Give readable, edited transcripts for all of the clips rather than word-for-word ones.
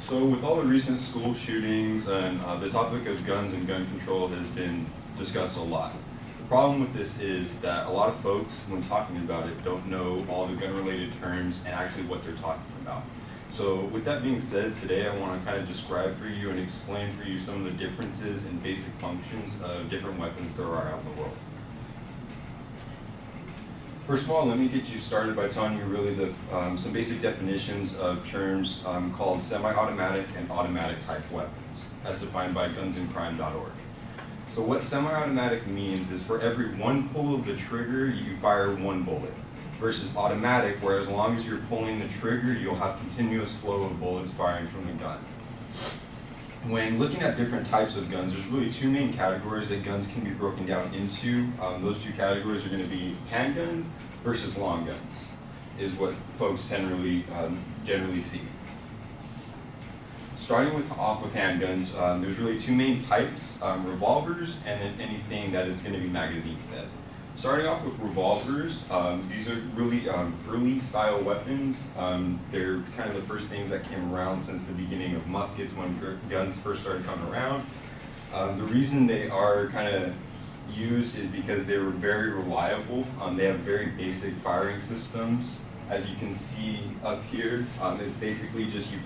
So with all the recent school shootings and the topic of guns and gun control has been discussed a lot. The problem with this is that a lot of folks, when talking about it, don't know all the gun-related terms and actually what they're talking about. So with that being said, today I want to kind of describe for you and explain for you some of the differences and basic functions of different weapons there are out in the world. First of all, let me get you started by telling you really some basic definitions of terms called semi-automatic and automatic type weapons, as defined by gunsandcrime.org. So what semi-automatic means is for every one pull of the trigger, you fire one bullet, versus automatic, where as long as you're pulling the trigger, you'll have continuous flow of bullets firing from the gun. When looking at different types of guns, there's really two main categories that guns can be broken down into. Those two categories are going to be handguns versus long guns, is what folks generally see. Starting off with handguns, there's really two main types, revolvers and then anything that is going to be magazine fed. Starting off with revolvers, these are really early style weapons. They're kind of the first things that came around since the beginning of muskets when guns first started coming around. The reason they are kind of used is because they were very reliable. They have very basic firing systems. As you can see up here, it's basically just you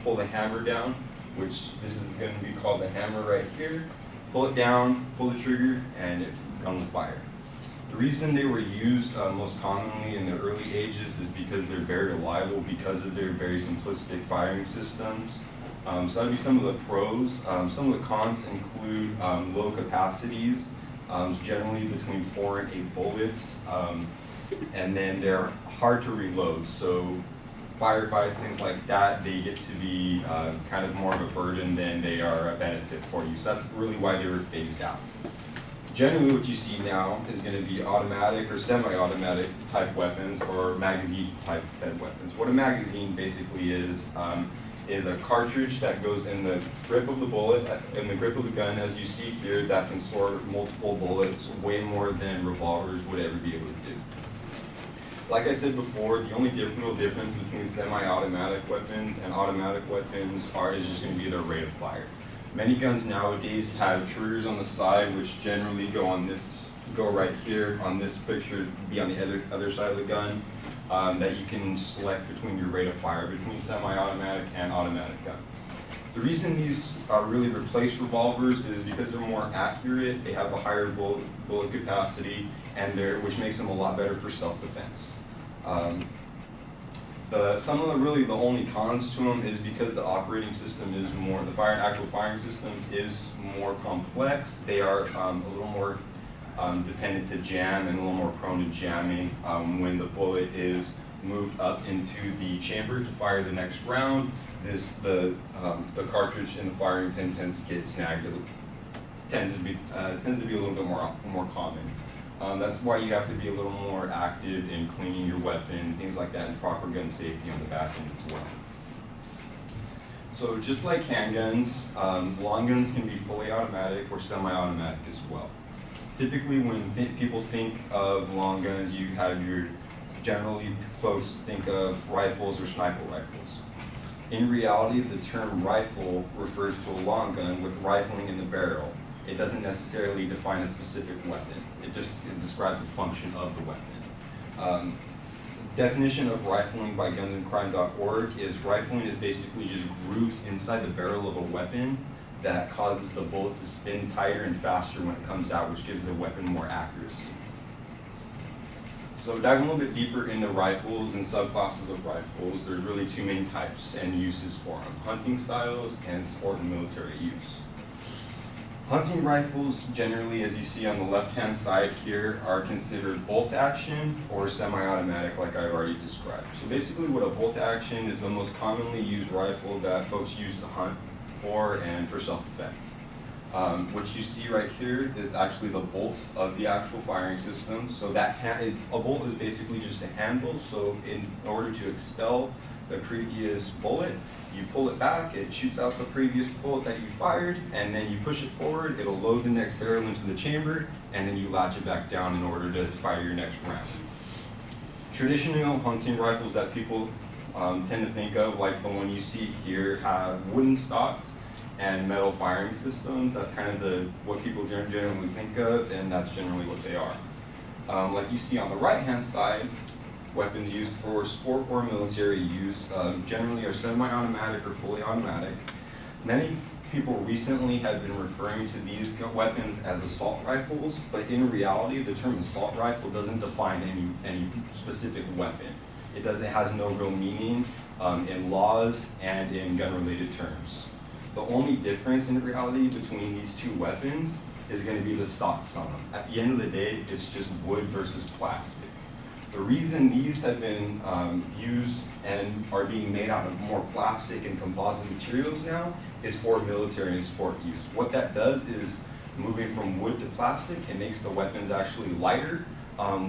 pull the hammer down, which this is going to be called the hammer right here. Pull it down, pull the trigger, and it's gun will fire. The reason they were used most commonly in the early ages is because they're very reliable because of their very simplistic firing systems. So that'd be some of the pros. Some of the cons include low capacities, generally between 4 and 8 bullets, and then they're hard to reload. So firefights, things like that, they get to be kind of more of a burden than they are a benefit for you. So that's really why they were phased out. Generally what you see now is going to be automatic or semi-automatic type weapons or magazine type fed weapons. What a magazine basically is a cartridge that goes in the grip of the bullet, in the grip of the gun as you see here, that can store multiple bullets, way more than revolvers would ever be able to do. Like I said before, the only real difference between semi-automatic weapons and automatic weapons is just going to be their rate of fire. Many guns nowadays have triggers on the side, which generally go right here on this picture, be on the other side of the gun, that you can select between your rate of fire between semi-automatic and automatic guns. The reason these really replace revolvers is because they're more accurate, they have a higher bullet capacity, and which makes them a lot better for self-defense. Some of the only cons to them is because the operating system is more, the actual firing system is more complex. They are a little more dependent to jam and a little more prone to jamming when the bullet is moved up into the chamber to fire the next round. The cartridge in the firing pin tends to get snagged. It tends to be a little bit more common. That's why you have to be a little more active in cleaning your weapon, things like that, and proper gun safety on the back end as well. So just like handguns, long guns can be fully automatic or semi-automatic as well. Typically when people think of long guns, generally folks think of rifles or sniper rifles. In reality, the term rifle refers to a long gun with rifling in the barrel. It doesn't necessarily define a specific weapon. It describes the function of the weapon. Definition of rifling by gunsandcrime.org is rifling is basically just grooves inside the barrel of a weapon that causes the bullet to spin tighter and faster when it comes out, which gives the weapon more accuracy. So diving a little bit deeper into rifles and subclasses of rifles, there's really two main types and uses for them: hunting styles and sport and military use. Hunting rifles, generally, as you see on the left-hand side here, are considered bolt action or semi-automatic, like I already described. So basically what a bolt action is, the most commonly used rifle that folks use to hunt and for self-defense. What you see right here is actually the bolt of the actual firing system. So a bolt is basically just a handle. So in order to expel the previous bullet, you pull it back, it shoots out the previous bullet that you fired, and then you push it forward, it'll load the next barrel into the chamber, and then you latch it back down in order to fire your next round. Traditional hunting rifles that people tend to think of, like the one you see here, have wooden stocks and metal firing systems. That's kind of what people generally think of, and that's generally what they are. Like you see on the right-hand side, weapons used for sport or military use generally are semi-automatic or fully automatic. Many people recently have been referring to these weapons as assault rifles, but in reality, the term assault rifle doesn't define any specific weapon. It has no real meaning in laws and in gun-related terms. The only difference in reality between these two weapons is going to be the stocks on them. At the end of the day, it's just wood versus plastic. The reason these have been used and are being made out of more plastic and composite materials now is for military and sport use. What that does is, moving from wood to plastic, it makes the weapons actually lighter,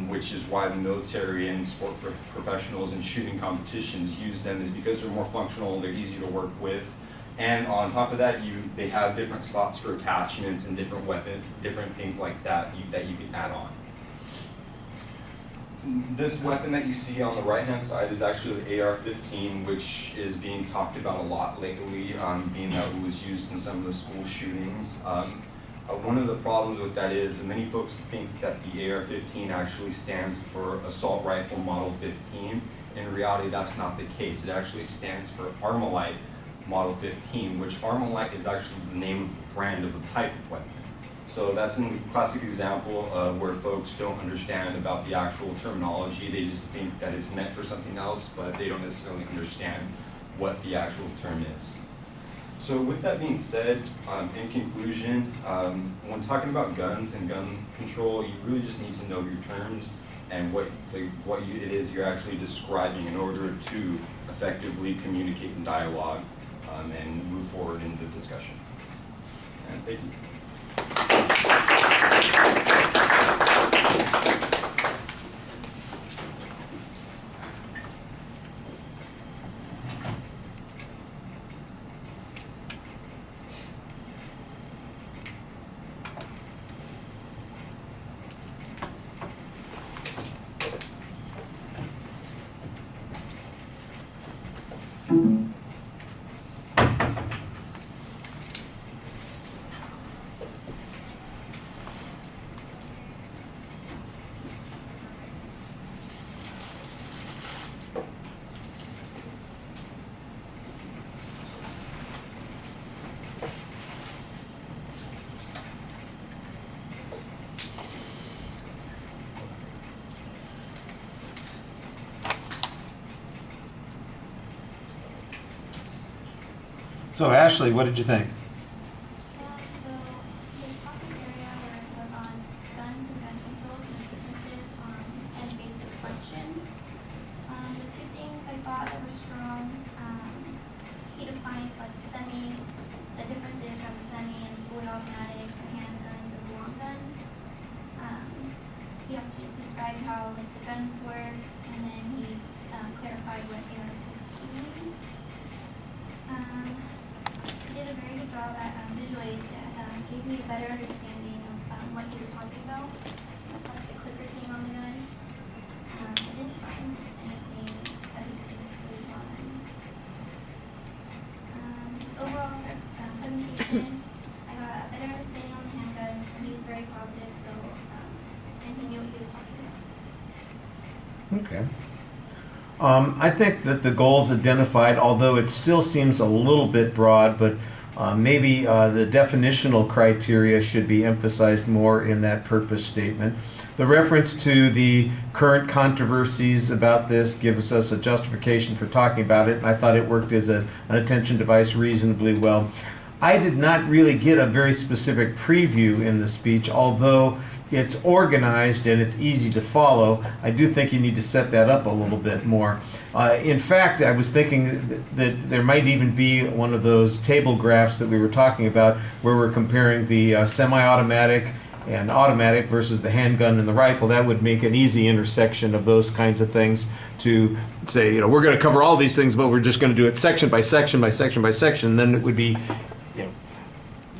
which is why the military and sport professionals and shooting competitions use them, is because they're more functional, they're easy to work with. And on top of that, they have different slots for attachments and different things like that that you can add on. This weapon that you see on the right-hand side is actually the AR-15, which is being talked about a lot lately, being that it was used in some of the school shootings. One of the problems with that is many folks think that the AR-15 actually stands for Assault Rifle Model 15. In reality, that's not the case. It actually stands for Armalite Model 15, which Armalite is actually the name of the brand of the type of weapon. So that's a classic example of where folks don't understand about the actual terminology. They just think that it's meant for something else, but they don't necessarily understand what the actual term is. So with that being said, in conclusion, when talking about guns and gun control, you really just need to know your terms and what it is you're actually describing in order to effectively communicate in dialogue and move forward in the discussion. And thank you. So Ashley, what did you think? So the topic area where it was on guns and gun controls and differences and basic functions. The two things I thought that were strong, he defined like the differences from the semi and fully automatic, the handguns and the long guns. He also described how like the guns worked, and then he clarified what AR-15 means. He did a very good job at visualizing it. Gave me a better understanding of what he was talking about, like the clicker thing on the gun. I didn't find anything that he could improve on. His overall presentation, I got a better understanding on the handguns, and he was very positive, so, and he knew what he was talking about. Okay. I think that the goals identified, although it still seems a little bit broad, but maybe the definitional criteria should be emphasized more in that purpose statement. The reference to the current controversies about this gives us a justification for talking about it, and I thought it worked as an attention device reasonably well. I did not really get a very specific preview in the speech, although it's organized and it's easy to follow. I do think you need to set that up a little bit more. In fact, I was thinking that there might even be one of those table graphs that we were talking about where we're comparing the semi-automatic and automatic versus the handgun and the rifle. That would make an easy intersection of those kinds of things to say, we're going to cover all these things, but we're just going to do it section by section by section by section, and then it would be,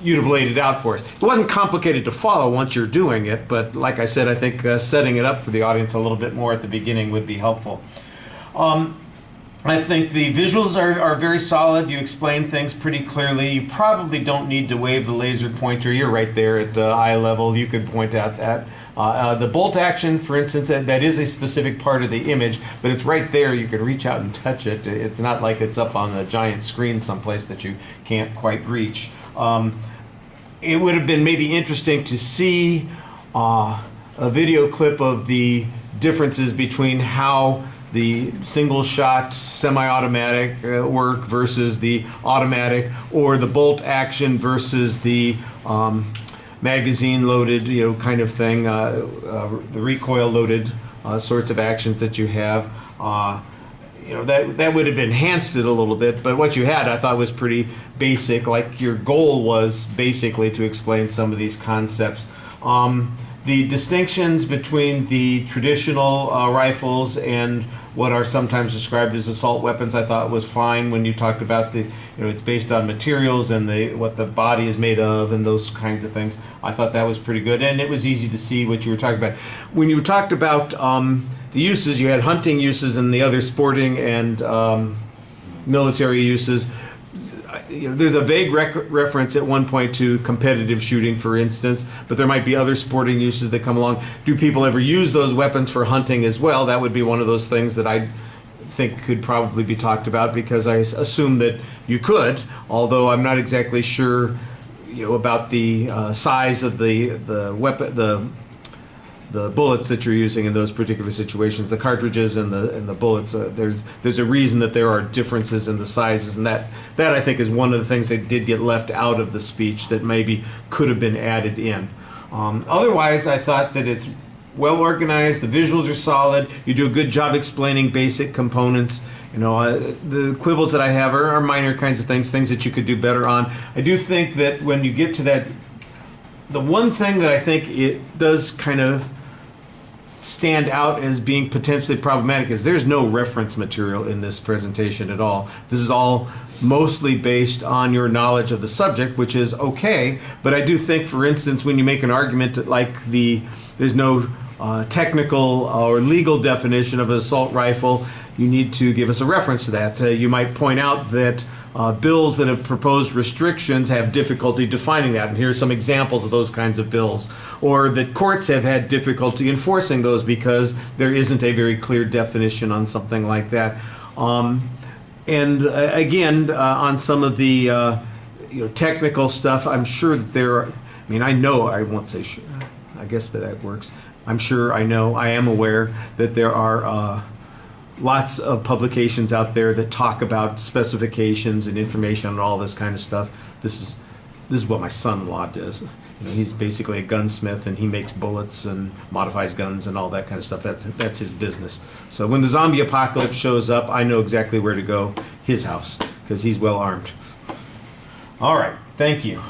you'd have laid it out for us. It wasn't complicated to follow once you're doing it, but like I said, I think setting it up for the audience a little bit more at the beginning would be helpful. I think the visuals are very solid. You explain things pretty clearly. You probably don't need to wave the laser pointer. You're right there at eye level. You could point out that. The bolt action, for instance, that is a specific part of the image, but it's right there. You can reach out and touch it. It's not like it's up on a giant screen someplace that you can't quite reach. It would have been maybe interesting to see a video clip of the differences between how the single shot semi-automatic work versus the automatic, or the bolt action versus the magazine loaded, kind of thing, the recoil loaded sorts of actions that you have. That would have enhanced it a little bit, but what you had I thought was pretty basic. Like, your goal was basically to explain some of these concepts. The distinctions between the traditional rifles and what are sometimes described as assault weapons, I thought was fine when you talked about it's based on materials and what the body is made of and those kinds of things. I thought that was pretty good, and it was easy to see what you were talking about. When you talked about the uses, you had hunting uses and the other sporting and military uses. There's a vague reference at one point to competitive shooting, for instance, but there might be other sporting uses that come along. Do people ever use those weapons for hunting as well? That would be one of those things that I think could probably be talked about, because I assume that you could, although I'm not exactly sure about the size of the weapon, the bullets that you're using in those particular situations, the cartridges and the bullets. There's a reason that there are differences in the sizes, and that I think is one of the things that did get left out of the speech that maybe could have been added in. Otherwise, I thought that it's well organized. The visuals are solid. You do a good job explaining basic components. The quibbles that I have are minor kinds of things that you could do better on. I do think that when you get to that, the one thing that I think it does kind of stand out as being potentially problematic is there's no reference material in this presentation at all. This is all mostly based on your knowledge of the subject, which is okay, but I do think, for instance, when you make an argument like there's no technical or legal definition of an assault rifle, you need to give us a reference to that. You might point out that bills that have proposed restrictions have difficulty defining that, and here's some examples of those kinds of bills. Or that courts have had difficulty enforcing those because there isn't a very clear definition on something like that. And again, on some of the technical stuff, I'm sure that there are, I won't say sure, I guess that works. I'm sure, I am aware that there are lots of publications out there that talk about specifications and information and all this kind of stuff. This is what my son-in-law does. He's basically a gunsmith, and he makes bullets and modifies guns and all that kind of stuff. That's his business. So when the zombie apocalypse shows up, I know exactly where to go. His house, because he's well armed. All right, thank you.